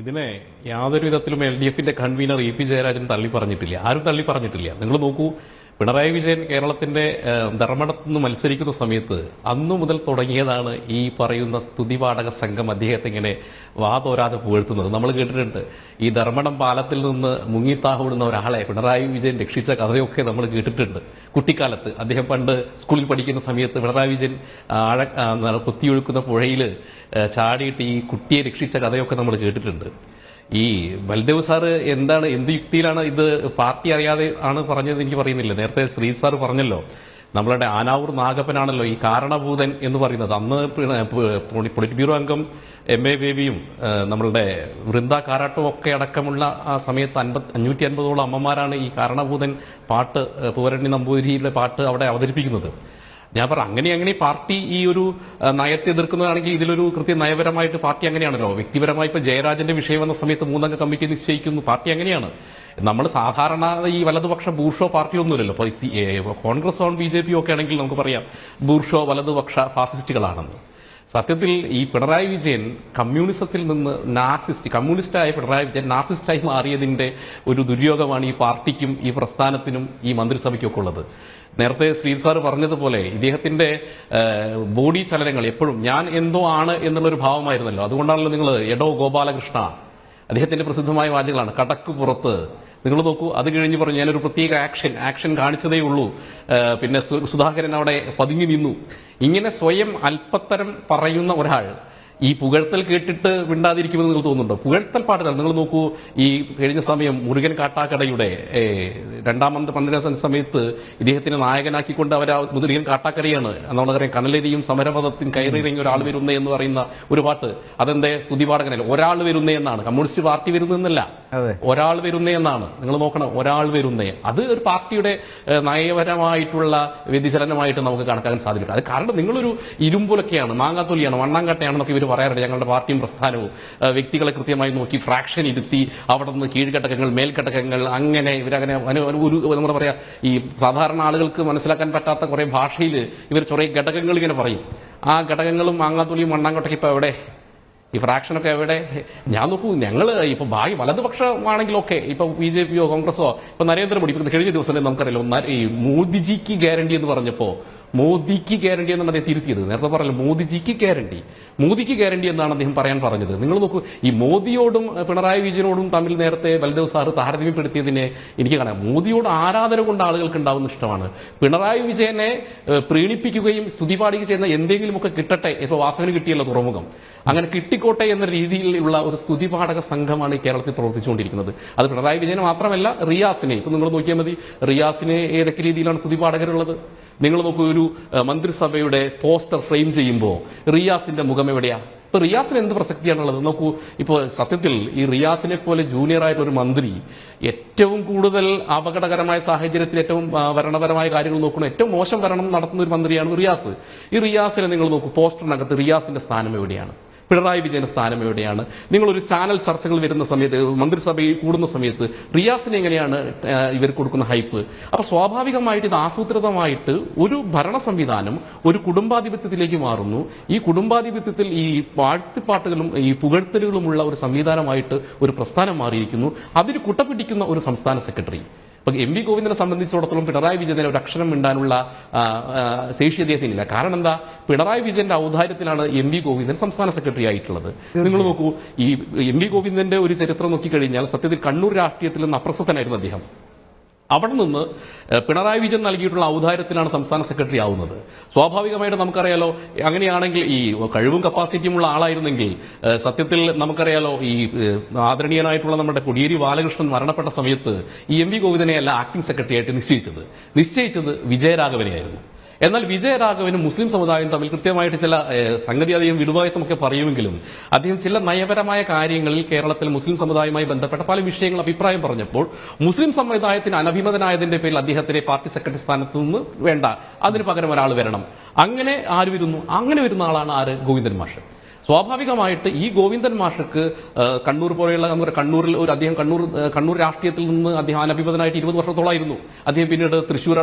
ഇതിനെ യാതൊരു വിധത്തിലും എൽ ഡി എഫിന്റെ കൺവീനർ ഇ പി ജയരാജൻ തള്ളി പറഞ്ഞിട്ടില്ല. ആരും തള്ളി പറഞ്ഞിട്ടില്ല. നിങ്ങൾ നോക്കൂ, പിണറായി വിജയൻ കേരളത്തിന്റെ ധർമ്മടത്ത് നിന്ന് മത്സരിക്കുന്ന സമയത്ത് അന്നു മുതൽ തുടങ്ങിയതാണ് ഈ പറയുന്ന സ്തുതിപാഠക സംഘം അദ്ദേഹത്തെ ഇങ്ങനെ വാതോരാതെ പുകഴ്ത്തുന്നത്. നമ്മൾ കേട്ടിട്ടുണ്ട്. ഈ ധർമ്മടം പാലത്തിൽ നിന്ന് മുങ്ങിത്താഹുടുന്ന ഒരാളെ പിണറായി വിജയൻ രക്ഷിച്ച കഥയൊക്കെ നമ്മൾ കേട്ടിട്ടുണ്ട്. കുട്ടിക്കാലത്ത് അദ്ദേഹം പണ്ട് സ്കൂളിൽ പഠിക്കുന്ന സമയത്ത് പിണറായി വിജയൻ കുത്തിയൊഴുക്കുന്ന പുഴയിൽ ചാടിയിട്ട് ഈ കുട്ടിയെ രക്ഷിച്ച കഥയൊക്കെ നമ്മൾ കേട്ടിട്ടുണ്ട്. ഈ ബൽദേവ് സാറ് എന്ത് യുക്തിയിലാണ് ഇത് പാർട്ടി അറിയാതെ ആണ് പറഞ്ഞത് എനിക്ക് പറയുന്നില്ല. നേരത്തെ ശ്രീ സാർ പറഞ്ഞല്ലോ, നമ്മളുടെ ആനാവൂർ നാഗപ്പനാണല്ലോ ഈ കാരണഭൂതൻ എന്ന് പറയുന്നത്. അന്ന് പൊളിറ്റ് ബ്യൂറോ അംഗം MA ബേബിയും നമ്മളുടെ വൃന്ദ കാരാട്ടും ഒക്കെ അടക്കമുള്ള ആ സമയത്ത് 550ഓളം അമ്മമാരാണ് ഈ കാരണഭൂതൻ പാട്ട്, പൂവരണി നമ്പൂതിരിയുടെ പാട്ട് അവിടെ അവതരിപ്പിക്കുന്നത്. ഞാൻ അങ്ങനെ പാർട്ടി ഈ ഒരു നയത്തെ എതിർക്കുന്നതാണെങ്കിൽ ഇതിലൊരു നയപരമായിട്ട് പാർട്ടി അങ്ങനെയാണല്ലോ. വ്യക്തിപരമായി ഇപ്പൊ ജയരാജന്റെ വിഷയം വന്ന സമയത്ത് 3 അംഗ കമ്മിറ്റി നിശ്ചയിക്കുന്നു. പാർട്ടി അങ്ങനെയാണ്. നമ്മൾ സാധാരണ ഈ വലതുപക്ഷ ബൂർഷോ പാർട്ടി ഒന്നുമില്ലല്ലോ. ഇപ്പോൾ കോൺഗ്രസ് BJP ഒക്കെ ആണെങ്കിൽ നമുക്ക് പറയാം ബൂർഷോ വലതുപക്ഷ ഫാസിസ്റ്റുകളാണെന്ന്. സത്യത്തിൽ ഈ പിണറായി വിജയൻ കമ്മ്യൂണിസത്തിൽ നിന്ന് കമ്മ്യൂണിസ്റ്റായ പിണറായി വിജയൻ നാർസിസ്റ്റായി മാറിയതിന്റെ ഒരു ദുര്യോഗമാണ് ഈ പാർട്ടിക്കും ഈ പ്രസ്ഥാനത്തിനും ഈ മന്ത്രിസഭയ്ക്കും ഒക്കെ ഉള്ളത്. നേരത്തെ ശ്രീ സാർ പറഞ്ഞതുപോലെ ഇദ്ദേഹത്തിന്റെ ബോഡി ചലനങ്ങൾ എപ്പോഴും ഞാൻ എന്തോ ആണ് എന്നുള്ളൊരു ഭാവമായിരുന്നല്ലോ. അതുകൊണ്ടാണല്ലോ നിങ്ങൾ എടോ ഗോപാലകൃഷ്ണ, അദ്ദേഹത്തിന്റെ പ്രസിദ്ധമായ വാചകങ്ങളാണ് കടക്ക് പുറത്ത്. നിങ്ങൾ നോക്കൂ, അത് കഴിഞ്ഞ് പറഞ്ഞു ഞാനൊരു പ്രത്യേക ആക്ഷൻ കാണിച്ചതേ ഉള്ളൂ, പിന്നെ സുധാകരൻ അവിടെ പതുങ്ങി നിന്നു. ഇങ്ങനെ സ്വയം അല്പത്തരം പറയുന്ന ഒരാൾ ഈ പുകഴ്ത്തൽ കേട്ടിട്ട് വിണ്ടാതിരിക്കുമെന്ന് നിങ്ങൾ തോന്നുന്നുണ്ടോ? പുകഴ്ത്തൽ പാട്ടുകൾ നിങ്ങൾ നോക്കൂ. ഈ കഴിഞ്ഞ സമയം മുരുകൻ കാട്ടാക്കടയുടെ 2ാം പന്ത്രണ്ടാം സമയത്ത് ഇദ്ദേഹത്തിനെ നായകനാക്കിക്കൊണ്ട് മുരുകൻ കാട്ടാക്കടയാണ് നമ്മളറിയാം കനലരിയും സമരപഥത്തിൻ കയറിയിറങ്ങി ഒരാൾ വരുന്നേ എന്ന് പറയുന്ന ഒരു പാട്ട്. അതെന്തേ സ്തുതിപാഠകനല്ല, ഒരാൾ വരുന്നേ എന്നാണ്. കമ്മ്യൂണിസ്റ്റ് പാർട്ടി വരുന്നതെന്നല്ല, ഒരാൾ വരുന്നേ എന്നാണ്. നിങ്ങൾ നോക്കണം, ഒരാൾ വരുന്നേ. അത് ഒരു പാർട്ടിയുടെ നയപരമായിട്ടുള്ള വ്യതിചലനമായിട്ട് നമുക്ക് കണക്കാക്കാൻ സാധിക്കും. അത് കാരണം നിങ്ങളൊരു ഇരുമ്പുലൊക്കെയാണ്, മാങ്ങാത്തൊലിയാണ്, വണ്ണാങ്കട്ടയാണെന്നൊക്കെ ഇവർ പറയാറുണ്ട്. ഞങ്ങളുടെ പാർട്ടിയും പ്രസ്ഥാനവും വ്യക്തികളെ കൃത്യമായി നോക്കി ഫ്രാക്ഷൻ ഇരുത്തി അവിടെ നിന്ന് കീഴ്ഘടകങ്ങൾ മേൽഘടകങ്ങൾ അങ്ങനെ ഇവരങ്ങനെ ഒരു നമ്മൾ പറയാ ഈ സാധാരണ ആളുകൾക്ക് മനസ്സിലാക്കാൻ പറ്റാത്ത കുറെ ഭാഷയിൽ ഇവർ കുറെ ഘടകങ്ങൾ ഇങ്ങനെ പറയും. ആ ഘടകങ്ങളും മാങ്ങാത്തൊലിയും വണ്ണാങ്കട്ടൊക്കെ ഇപ്പൊ എവിടെ? ഈ ഫ്രാക്ഷനൊക്കെ എവിടെ? ഞാൻ നോക്കൂ, ഞങ്ങൾ ഇപ്പൊ വലതുപക്ഷമാണെങ്കിലൊക്കെ ഇപ്പൊ BJP യോ കോൺഗ്രസോ ഇപ്പൊ നരേന്ദ്രമോദി ഇപ്പൊ കഴിഞ്ഞ ദിവസം നമുക്കറിയാലോ ഈ മോദിജിക്ക് ഗ്യാരണ്ടി എന്ന് പറഞ്ഞപ്പോ മോദിക്ക് ഗ്യാരണ്ടി എന്നാണ് അദ്ദേഹം തിരുത്തിയത്. നേരത്തെ പറഞ്ഞല്ലോ മോദിജിക്ക് ഗ്യാരണ്ടി എന്നാണ് അദ്ദേഹം പറയാൻ പറഞ്ഞത്. നിങ്ങൾ നോക്കൂ, ഈ മോദിയോടും പിണറായി വിജയനോടും തമ്മിൽ നേരത്തെ ബൽദേവ് സാറ് താരതമ്യപ്പെടുത്തിയതിനെ എനിക്ക് കാണാം. മോദിയോട് ആരാധന കൊണ്ട് ആളുകൾക്ക് ഉണ്ടാവുന്ന ഇഷ്ടമാണ്. പിണറായി വിജയനെ പ്രീണിപ്പിക്കുകയും സ്തുതിപാടുകയും ചെയ്യുന്ന എന്തെങ്കിലുമൊക്കെ കിട്ടട്ടെ. ഇപ്പൊ വാസവന് കിട്ടിയല്ലോ തുറമുഖം, അങ്ങനെ കിട്ടിക്കോട്ടെ എന്ന രീതിയിലുള്ള ഒരു സ്തുതിപാഠക സംഘമാണ് ഈ കേരളത്തിൽ പ്രവർത്തിച്ചുകൊണ്ടിരിക്കുന്നത്. അത് പിണറായി വിജയനെ മാത്രമല്ല, റിയാസിനെ ഇപ്പൊ നിങ്ങൾ നോക്കിയാൽ മതി. റിയാസിനെ ഏതൊക്കെ രീതിയിലാണ് സ്തുതിപാഠകരുള്ളത്? നിങ്ങൾ നോക്കൂ, ഒരു മന്ത്രിസഭയുടെ പോസ്റ്റർ ഫ്രെയിം ചെയ്യുമ്പോൾ റിയാസിന്റെ മുഖം എവിടെയാ? ഇപ്പൊ റിയാസിന് എന്ത് പ്രസക്തിയാണുള്ളത്? നോക്കൂ, ഇപ്പോൾ സത്യത്തിൽ ഈ റിയാസിനെ പോലെ ജൂനിയർ ആയിട്ടൊരു മന്ത്രി ഏറ്റവും കൂടുതൽ അപകടകരമായ സാഹചര്യത്തിൽ ഏറ്റവും ഭരണപരമായ കാര്യങ്ങൾ നോക്കണം, ഏറ്റവും മോശം ഭരണം നടത്തുന്ന ഒരു മന്ത്രിയാണ് റിയാസ്. ഈ റിയാസിനെ നിങ്ങൾ നോക്കൂ, പോസ്റ്ററിനകത്ത് റിയാസിന്റെ സ്ഥാനം എവിടെയാണ്? പിണറായി വിജയന്റെ സ്ഥാനം എവിടെയാണ്? നിങ്ങളൊരു ചാനൽ ചർച്ചകൾ വരുന്ന സമയത്ത്, മന്ത്രിസഭയിൽ കൂടുന്ന സമയത്ത് റിയാസിന് എങ്ങനെയാണ് ഇവർ കൊടുക്കുന്ന ഹൈപ്പ്? അപ്പൊ സ്വാഭാവികമായിട്ട് ഇത് ആസൂത്രിതമായിട്ട് ഒരു ഭരണ സംവിധാനം ഒരു കുടുംബാധിപത്യത്തിലേക്ക് മാറുന്നു. ഈ കുടുംബാധിപത്യത്തിൽ ഈ വാഴ്ത്തിപ്പാട്ടുകളും ഈ പുകഴ്ത്തലുകളുമുള്ള ഒരു സംവിധാനമായിട്ട് ഒരു പ്രസ്ഥാനം മാറിയിരിക്കുന്നു. അതിന് കുട്ടപിടിക്കുന്ന ഒരു സംസ്ഥാന സെക്രട്ടറി. ഇപ്പൊ MV ഗോവിന്ദനെ സംബന്ധിച്ചിടത്തോളം പിണറായി വിജയനെ ഒരു അക്ഷരം മിണ്ടാനുള്ള ശേഷി അദ്ദേഹത്തിനില്ല. കാരണം എന്താ? പിണറായി വിജയന്റെ ഔദാര്യത്തിലാണ് MV ഗോവിന്ദൻ സംസ്ഥാന സെക്രട്ടറി ആയിട്ടുള്ളത്. നിങ്ങൾ നോക്കൂ, ഈ MV ഗോവിന്ദന്റെ ഒരു ചരിത്രം നോക്കിക്കഴിഞ്ഞാൽ സത്യത്തിൽ കണ്ണൂർ രാഷ്ട്രീയത്തിൽ നിന്ന് അപ്രസക്തനായിരുന്നു അദ്ദേഹം. അവിടെ നിന്ന് പിണറായി വിജയൻ നൽകിയിട്ടുള്ള ഔദാര്യത്തിലാണ് സംസ്ഥാന സെക്രട്ടറി ആവുന്നത്. സ്വാഭാവികമായിട്ട് നമുക്കറിയാലോ, അങ്ങനെയാണെങ്കിൽ ഈ കഴിവും കപ്പാസിറ്റിയുമുള്ള ആളായിരുന്നെങ്കിൽ സത്യത്തിൽ നമുക്കറിയാലോ, ഈ ആദരണീയനായിട്ടുള്ള നമ്മുടെ കോടിയേരി ബാലകൃഷ്ണൻ മരണപ്പെട്ട സമയത്ത് ഈ MV ഗോവിന്ദനെയല്ല ആക്ടിംഗ് സെക്രട്ടറി ആയിട്ട് നിശ്ചയിച്ചത് വിജയരാഘവനെയായിരുന്നു. എന്നാൽ വിജയരാഘവനും മുസ്ലിം സമുദായം തമ്മിൽ കൃത്യമായിട്ട് ചില സംഗതി അധികം വിടുവായത്വമൊക്കെ പറയുമെങ്കിലും അദ്ദേഹം ചില നയപരമായ കാര്യങ്ങളിൽ കേരളത്തിൽ മുസ്ലിം സമുദായവുമായി ബന്ധപ്പെട്ട പല വിഷയങ്ങൾ അഭിപ്രായം പറഞ്ഞപ്പോൾ മുസ്ലിം സമുദായത്തിന് അനഭിമതനായതിന്റെ പേരിൽ അദ്ദേഹത്തിനെ പാർട്ടി സെക്രട്ടറി സ്ഥാനത്ത് നിന്ന് വേണ്ട, അതിന് പകരം ഒരാൾ വരണം. അങ്ങനെ ആര് വരുന്നു? അങ്ങനെ വരുന്ന ആളാണ് ആര്? ഗോവിന്ദൻ മാഷ്. സ്വാഭാവികമായിട്ട് ഈ ഗോവിന്ദൻ മാഷക്ക് കണ്ണൂർ പോലെയുള്ള കണ്ണൂരിൽ ഒരു അദ്ദേഹം കണ്ണൂർ രാഷ്ട്രീയത്തിൽ നിന്ന് അദ്ദേഹം അനഭിമതനായിട്ട് 20 വർഷത്തോളമായിരുന്നു. അദ്ദേഹം പിന്നീട് തൃശ്ശൂർ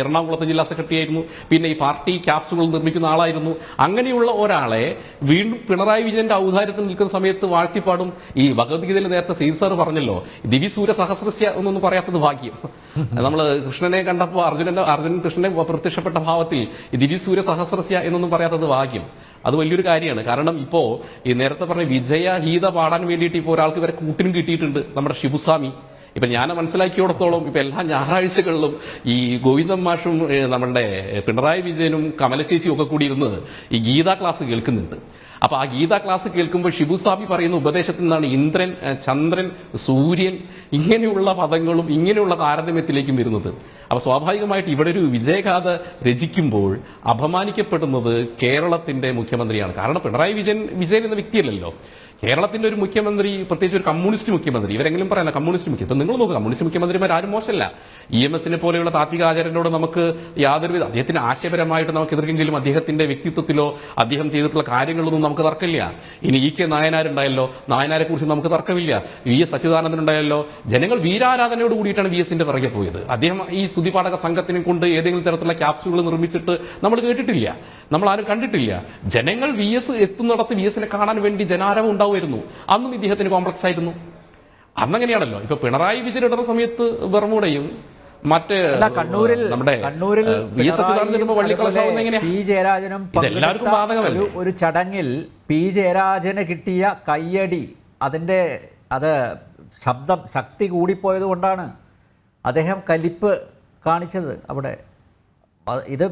എറണാകുളത്ത് ജില്ലാ സെക്രട്ടറി ആയിരുന്നു. പിന്നെ ഈ പാർട്ടി ക്യാപ്സുകൾ നിർമ്മിക്കുന്ന ആളായിരുന്നു. അങ്ങനെയുള്ള ഒരാളെ വീണ്ടും പിണറായി വിജയന്റെ ഔദാര്യത്തിൽ നിൽക്കുന്ന സമയത്ത് വാഴ്ത്തിപ്പാടും. ഈ ഭഗവത്ഗീതയിൽ നേരത്തെ സീൻ സാർ പറഞ്ഞല്ലോ, ദിവിസൂര്യ സഹസ്രസ്യ എന്നൊന്നും പറയാത്തത് ഭാഗ്യം. നമ്മൾ കൃഷ്ണനെ കണ്ടപ്പോൾ അർജുനൻ കൃഷ്ണനെ പ്രത്യക്ഷപ്പെട്ട ഭാവത്തിൽ ദിവിസൂര്യ സഹസ്രസ്യ എന്നൊന്നും പറയാത്തത് ഭാഗ്യം. അത് വലിയൊരു കാര്യമാണ്. കാരണം ഇപ്പോ ഈ നേരത്തെ പറഞ്ഞ വിജയഗീത പാടാൻ വേണ്ടിയിട്ട് ഇപ്പോൾ ഒരാൾക്ക് വരെ കൂട്ടിനും കിട്ടിയിട്ടുണ്ട്, നമ്മുടെ ശിവസ്വാമി. ഇപ്പൊ ഞാൻ മനസ്സിലാക്കിയോടത്തോളം ഇപ്പൊ എല്ലാ ഞായറാഴ്ചകളിലും ഈ ഗോവിന്ദൻ മാഷും നമ്മളുടെ പിണറായി വിജയനും കമലചേച്ചിയും ഒക്കെ കൂടി ഇരുന്ന് ഈ ഗീതാ ക്ലാസ് കേൾക്കുന്നുണ്ട്. അപ്പൊ ആ ഗീതാ ക്ലാസ് കേൾക്കുമ്പോൾ ഷിബുസ്വാമി പറയുന്ന ഉപദേശത്തിൽ നിന്നാണ് ഇന്ദ്രൻ, ചന്ദ്രൻ, സൂര്യൻ ഇങ്ങനെയുള്ള പദങ്ങളും ഇങ്ങനെയുള്ള താരതമ്യത്തിലേക്കും വരുന്നത്. അപ്പൊ സ്വാഭാവികമായിട്ട് ഇവിടെ ഒരു വിജയഗാഥ രചിക്കുമ്പോൾ അപമാനിക്കപ്പെടുന്നത് കേരളത്തിന്റെ മുഖ്യമന്ത്രിയാണ്. കാരണം പിണറായി വിജയൻ എന്ന വ്യക്തിയല്ലല്ലോ. കേരളത്തിന്റെ ഒരു മുഖ്യമന്ത്രി, പ്രത്യേകിച്ച് ഒരു കമ്മ്യൂണിസ്റ്റ് മുഖ്യമന്ത്രി, ഇവരെങ്കിലും പറയാനല്ല കമ്മ്യൂണിസ്റ്റ് മുഖ്യമന്ത്രി. നിങ്ങൾ നോക്കുക, കമ്മ്യൂണിസ്റ്റ് മുഖ്യമന്ത്രിമാർ ആരും മോശമല്ല. EMS പോലെയുള്ള താത്വിക ആചാര്യനോട് നമുക്ക് യാതൊരുവിധ, അദ്ദേഹത്തിന് ആശയപരമായിട്ട് നമുക്ക് എതിർക്കെങ്കിലും അദ്ദേഹത്തിന്റെ വ്യക്തിത്വത്തിലോ അദ്ദേഹം ചെയ്തിട്ടുള്ള കാര്യങ്ങളൊന്നും നമുക്ക് തർക്കമില്ല. ഇനി EK നായനാരുണ്ടായല്ലോ, നായനാരെ കുറിച്ച് നമുക്ക് തർക്കമില്ല. VS അച്യുതാനന്ദൻ ഉണ്ടായല്ലോ. ജനങ്ങൾ വീരാരാധനയോട് കൂടിയിട്ടാണ് VSന്റെ പിറകെ പോയത്. അദ്ദേഹം ഈ സ്തുതിപാഠക സംഘത്തിനെ കൊണ്ട് ഏതെങ്കിലും തരത്തിലുള്ള ക്യാപ്സുകൾ നിർമ്മിച്ചിട്ട് നമ്മൾ കേട്ടിട്ടില്ല, നമ്മൾ ആരും കണ്ടിട്ടില്ല. ജനങ്ങൾ VS എത്തുന്നിടത്ത് VSനെ കാണാൻ വേണ്ടി ജനാരവം ഉണ്ടാവുമായിരുന്നു. അന്നും ഇദ്ദേഹത്തിന് കോംപ്ലക്സ് ആയിരുന്നു. അന്നങ്ങനെയാണല്ലോ. ഇപ്പൊ പിണറായി വിജയൻ ഇടുന്ന സമയത്ത് ബർമൂഡയും മറ്റ് നമ്മുടെ പി ജയരാജനും ഒരു ചടങ്ങിൽ പി ജയരാജന് കിട്ടിയ കയ്യടി, അത് ശക്തി കൂടിപ്പോയത് കൊണ്ടാണ് അദ്ദേഹം കലിപ്പ് കാണിച്ചത് അവിടെ. ഇത്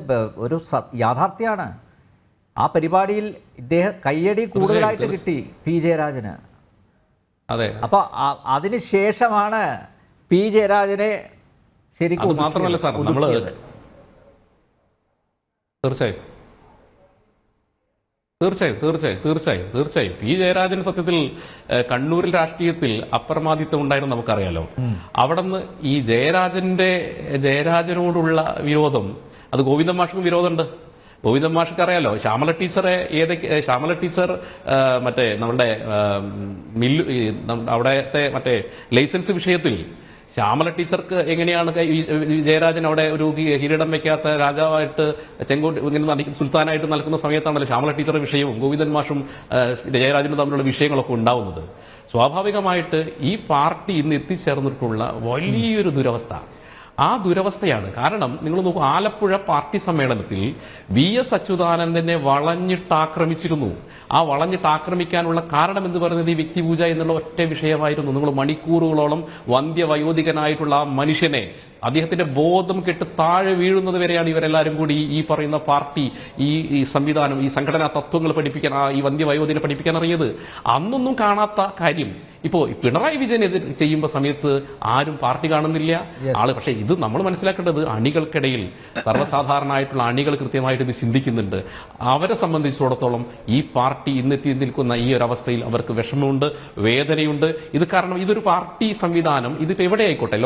ഒരു യാഥാർത്ഥ്യമാണ്. ആ പരിപാടിയിൽ ഇദ്ദേഹം കയ്യടി കൂടുതലായിട്ട് കിട്ടി പി ജയരാജന്. അതെ. അപ്പൊ അതിനുശേഷമാണ് പി ജയരാജനെ ശരിക്കും മാത്രമല്ല സാർ, നമ്മള് തീർച്ചയായും പി ജയരാജൻ സത്യത്തിൽ കണ്ണൂരിൽ രാഷ്ട്രീയത്തിൽ അപ്രമാദിത്വം ഉണ്ടായിരുന്നു നമുക്കറിയാലോ. അവിടുന്ന് ഈ ജയരാജനോടുള്ള വിരോധം, അത് ഗോവിന്ദൻ മാഷ്ക്കും വിരോധമുണ്ട്. ഗോവിന്ദൻ മാഷ്ക്ക് അറിയാലോ, ശ്യാമല ടീച്ചർ മറ്റേ നമ്മുടെ അവിടത്തെ മറ്റേ ലൈസൻസ് വിഷയത്തിൽ ശ്യാമല ടീച്ചർക്ക് എങ്ങനെയാണ് ജയരാജൻ അവിടെ ഒരു കിരീടം വെക്കാത്ത രാജാവായിട്ട് ഇങ്ങനെ സുൽത്താനായിട്ട് നൽകുന്ന സമയത്താണല്ലോ ശ്യാമല ടീച്ചറുടെ വിഷയവും ഗോവിന്ദൻ മാഷും ജയരാജനും തമ്മിലുള്ള വിഷയങ്ങളൊക്കെ ഉണ്ടാവുന്നത്. സ്വാഭാവികമായിട്ട് ഈ പാർട്ടി ഇന്ന് എത്തിച്ചേർന്നിട്ടുള്ള വലിയൊരു ദുരവസ്ഥ ആ ദുരവസ്ഥയാണ്. കാരണം നിങ്ങൾ നോക്കൂ, ആലപ്പുഴ പാർട്ടി സമ്മേളനത്തിൽ VS അച്യുതാനന്ദനെ വളഞ്ഞിട്ടാക്രമിച്ചിരുന്നു. ആ വളഞ്ഞിട്ടാക്രമിക്കാനുള്ള കാരണം എന്ന് പറയുന്നത് ഈ വ്യക്തിപൂജ എന്നുള്ള ഒറ്റ വിഷയമായിരുന്നു. നിങ്ങൾ മണിക്കൂറുകളോളം വന്ധ്യവയോധികനായിട്ടുള്ള ആ മനുഷ്യനെ, അദ്ദേഹത്തിന്റെ ബോധം കെട്ട് താഴെ വീഴുന്നത് വരെയാണ് ഇവരെല്ലാവരും കൂടി ഈ പറയുന്ന പാർട്ടി, ഈ സംവിധാനം, ഈ സംഘടനാ തത്വങ്ങൾ പഠിപ്പിക്കാൻ, ഈ വന്ധ്യവയോധികനെ പഠിപ്പിക്കാൻ അറിയത്. അന്നൊന്നും കാണാത്ത കാര്യം ഇപ്പോൾ പിണറായി വിജയൻ ചെയ്യുമ്പോൾ സമയത്ത് ആരും പാർട്ടി കാണുന്നില്ല ആള്. പക്ഷേ ഇത് നമ്മൾ മനസ്സിലാക്കേണ്ടത് അണികൾക്കിടയിൽ സർവ്വസാധാരണമായിട്ടുള്ള അണികൾ കൃത്യമായിട്ട് ഇത് ചിന്തിക്കുന്നുണ്ട്. അവരെ സംബന്ധിച്ചിടത്തോളം ഈ പാർട്ടി ഇന്നെത്തി നിൽക്കുന്ന ഈ ഒരു അവസ്ഥയിൽ അവർക്ക് വിഷമമുണ്ട്, വേദനയുണ്ട്. ഇത് കാരണം ഇതൊരു പാർട്ടി സംവിധാനം, ഇതിപ്പോൾ എവിടെ ആയിക്കോട്ടെ,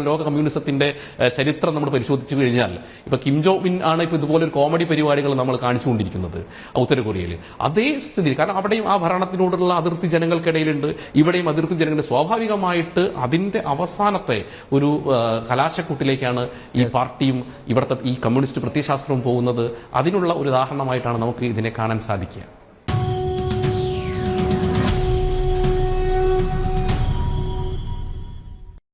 ലോക കമ്മ്യൂണിസത്തിന്റെ ചരിത്രം നമ്മൾ പരിശോധിച്ചു കഴിഞ്ഞാൽ ഇപ്പൊ കിം ജോങ് ഉൻ ആണ് ഇപ്പൊ ഇതുപോലൊരു കോമഡി പരിപാടികൾ നമ്മൾ കാണിച്ചുകൊണ്ടിരിക്കുന്നത് ഉത്തര കൊറിയയിൽ. അതേ സ്ഥിതി, കാരണം അവിടെയും ആ ഭരണത്തിനോടുള്ള അതിർത്തി ജനങ്ങൾക്കിടയിലുണ്ട്, ഇവിടെയും അതിർത്തി ജനങ്ങളുടെ. സ്വാഭാവികമായിട്ട് അതിന്റെ അവസാനത്തെ ഒരു കലാശക്കൂട്ടിലേക്കാണ് ഈ പാർട്ടിയും ഇവിടുത്തെ ഈ കമ്മ്യൂണിസ്റ്റ് പ്രത്യയശാസ്ത്രവും പോകുന്നത്. അതിനുള്ള ഒരു ഉദാഹരണമായിട്ടാണ് നമുക്ക് ഇതിനെ കാണാൻ സാധിക്കുക.